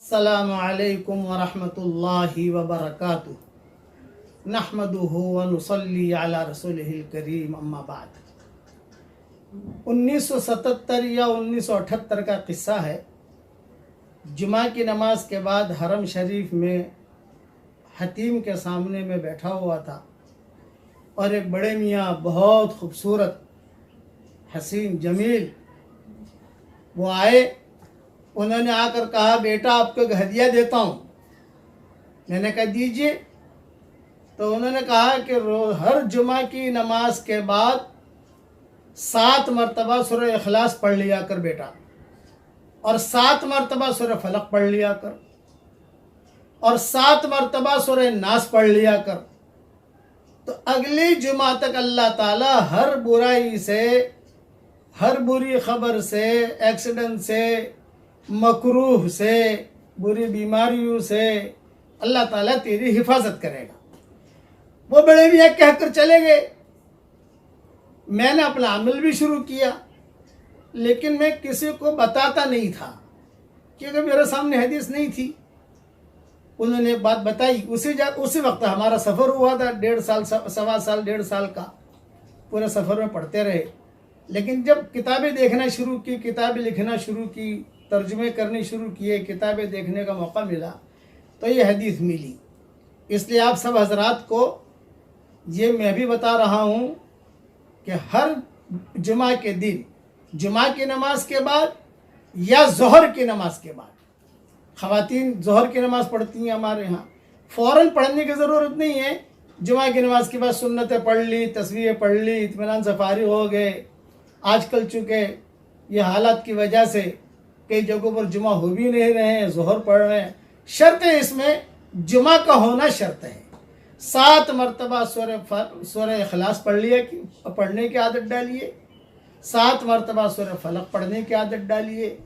अस्सलामु अलैकुम व रहमतुल्लाहि व बरकातुहू नहमदुहु व नुसल्ली अला रसूलिहिल करीम अम्मा बाद। 1977 या 1978 का किस्सा है। जुमा की नमाज के बाद हरम शरीफ में हतीम के सामने में बैठा हुआ था और एक बड़े मियाँ बहुत खूबसूरत हसीन जमील वो आए। उन्होंने आकर कहा, बेटा आपको एक हदिया देता हूँ। मैंने कहा दीजिए। तो उन्होंने कहा कि हर जुमा की नमाज के बाद 7 मरतबा सूरह इखलास पढ़ लिया कर बेटा, और 7 मरतबा सूरह फलक पढ़ लिया कर, और 7 मरतबा सूरह नास पढ़ लिया कर। तो अगली जुमा तक अल्लाह ताला हर बुराई से, हर बुरी खबर से, एक्सीडेंट से, मकरूह से, बुरी बीमारियों से अल्लाह ताला तेरी हिफाजत करेगा। वो बड़े मियाँ कहकर चले गए। मैंने अपना अमल भी शुरू किया, लेकिन मैं किसी को बताता नहीं था क्योंकि मेरे सामने हदीस नहीं थी। उन्होंने बात बताई। उसी वक्त हमारा सफ़र हुआ था, 1.5 साल, 1.25 साल, 1.5 साल का पूरे सफ़र में पढ़ते रहे। लेकिन जब किताबें देखना शुरू की, किताबें लिखना शुरू की, तर्जुमे करनी शुरू किए, किताबें देखने का मौका मिला, तो ये हदीस मिली। इसलिए आप सब हजरात को ये मैं भी बता रहा हूँ कि हर जुमा के दिन, जुमा की नमाज के बाद या ज़ोहर की नमाज के बाद, ख़वातीन ज़ोहर की नमाज़ पढ़ती हैं हमारे यहाँ, फ़ौरन पढ़ने की ज़रूरत नहीं है। जुमा की नमाज के बाद सुन्नतें पढ़ ली, तस्बीहें पढ़ ली, इत्मीनान से फारिग हो गए। आजकल चूँकि ये हालात की वजह से कई जगहों पर जुमा हो भी नहीं रहे हैं, ज़ोहर पढ़ रहे हैं। शर्त है इसमें, जुमा का होना शर्त है। 7 मरतबा सूरह इखलास पढ़ने की आदत डालिए, 7 मरतबा सूरह फलक पढ़ने की आदत डालिए,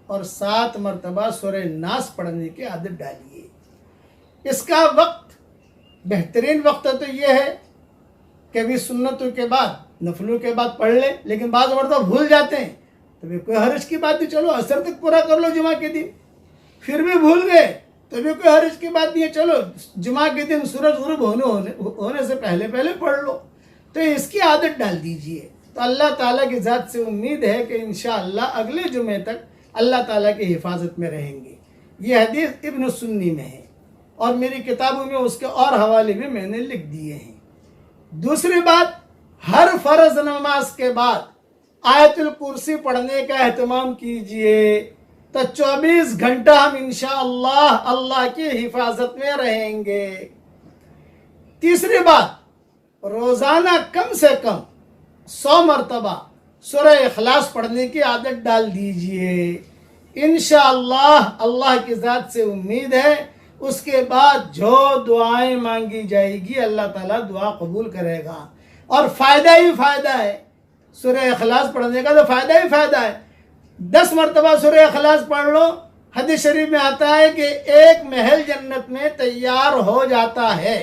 और 7 मरतबा सूरह नास पढ़ने की आदत डालिए। इसका वक्त, बेहतरीन वक्त तो यह है कि अभी सुन्नतों के बाद, नफलों के बाद पढ़ लें, लेकिन बाद मरतबा भूल जाते हैं तो भी कोई हर्ज की बात नहीं। चलो असर तक पूरा कर लो जुमा के दिन, फिर भी भूल गए तो भी कोई हर्ज की बात नहीं है। चलो जुमा के दिन सूरज गुरूब होने से पहले पढ़ लो। तो इसकी आदत डाल दीजिए। तो अल्लाह ताला की ज़ात से उम्मीद है कि इंशाअल्लाह अगले जुमे तक अल्लाह ताला की हिफाजत में रहेंगे। ये हदीस इब्न सुन्नी में है और मेरी किताबों में उसके और हवाले भी मैंने लिख दिए हैं। दूसरी बात, हर फ़र्ज नमाज के बाद आयतुल कुर्सी पढ़ने का एहतमाम कीजिए, तो 24 घंटा हम इंशाअल्लाह अल्लाह की हिफाजत में रहेंगे। तीसरी बात, रोज़ाना कम से कम 100 मरतबा सूरह इखलास पढ़ने की आदत डाल दीजिए। इंशाअल्लाह अल्लाह की ज़ात से उम्मीद है उसके बाद जो दुआएं मांगी जाएगी अल्लाह ताला दुआ कबूल करेगा। और फ़ायदा ही फ़ायदा है, सूरह इखलास पढ़ने का तो फ़ायदा ही फ़ायदा है। 10 मरतबा सूरह इखलास पढ़ लो। हदीस शरीफ में आता है कि एक महल जन्नत में तैयार हो जाता है।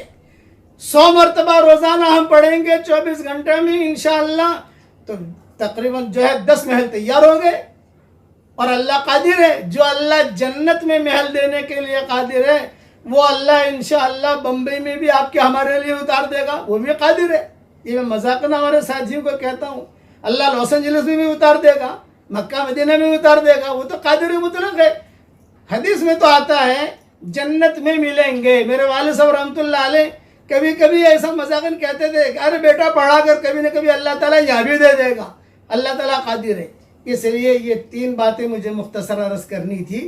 100 मरतबा रोज़ाना हम पढ़ेंगे 24 घंटे में इंशाअल्लाह, तो तकरीबन जो है 10 महल तैयार हो गए। और अल्लाह कादिर है, जो अल्लाह जन्नत में महल देने के लिए कादिर है, वो अल्लाह इंशाअल्लाह बम्बई में भी आपके हमारे लिए उतार देगा, वो भी कादिर है। ये मैं मजाकन हमारे साथियों को कहता हूँ। अल्लाह लॉस एंजलिस में भी उतार देगा, मक्का मदीना में भी उतार देगा, वो तो कादिर मुतलक है। हदीस में तो आता है जन्नत में मिलेंगे। मेरे वालिद साहब रहमतुल्लाह अलैह कभी कभी ऐसा मजाकन कहते थे, अरे बेटा पढ़ा कर, कभी न कभी अल्लाह ताला यहाँ भी दे देगा। अल्लाह ताला कादिर है। इसलिए ये 3 बातें मुझे मुख्तसर अर्ज़ करनी थी,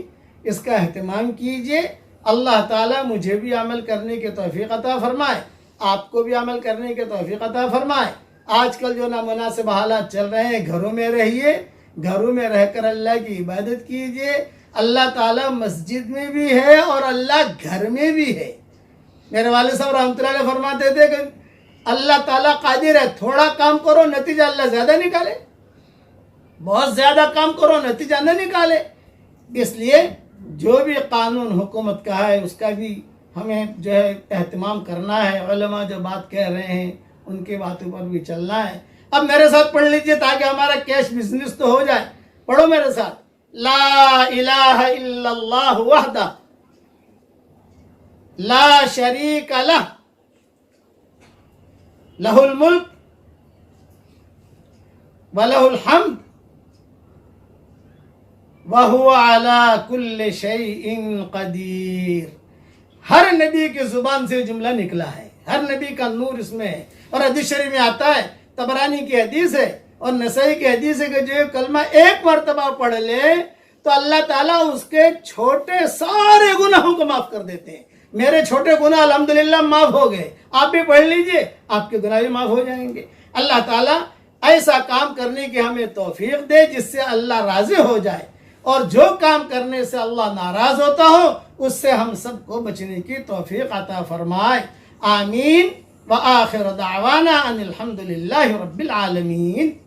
इसका अहतमाम कीजिए। अल्लाह ताला मुझे भी अमल करने के तौफीक अता फरमाए, आपको भी अमल करने के तौफीक अता फरमाए। आजकल जो नामुनासिब हालात चल रहे हैं, घरों में रहिए, घरों में रहकर अल्लाह की इबादत कीजिए। अल्लाह ताला मस्जिद में भी है और अल्लाह घर में भी है। मेरे वालिद साहब रहमतुल्लाह अलैह फरमाते थे कि अल्लाह ताला कादिर है, थोड़ा काम करो नतीजा अल्लाह ज़्यादा निकाले, बहुत ज़्यादा काम करो नतीजा न निकाले। इसलिए जो भी कानून हुकूमत का है उसका भी हमें जो है एहतमाम करना है। उलमा जो बात कह रहे हैं उनकी बातों पर भी चलना है। अब मेरे साथ पढ़ लीजिए ताकि हमारा कैश बिजनेस तो हो जाए। पढ़ो मेरे साथ, ला इलाहा इल्लल्लाह वहदा ला शरीक लह, लहुल मुल्क व लहुल हम्द व हुवा अला कुल्लि शैइन कदीर। हर नबी की जुबान से जुमला निकला है, हर नबी का नूर इसमें है। और हदीस शरीफ में आता है, तबरानी की हदीस है और नसई की हदीस है कि जो कलमा एक मर्तबा पढ़ ले तो अल्लाह ताला उसके छोटे सारे गुनाहों को माफ कर देते हैं। मेरे छोटे गुनाह अल्हम्दुलिल्लाह माफ हो गए, आप भी पढ़ लीजिए, आपके गुनाह भी माफ हो जाएंगे। अल्लाह ताला ऐसा काम करने की हमें तौफीक दे जिससे अल्लाह राजी हो जाए, और जो काम करने से अल्लाह नाराज होता हो उससे हम सबको बचने की तौफीक अता फरमाए। आमीन व आखिर दावाना अनिल हम्दुलिल्लाहि रब्बिल आलमीन।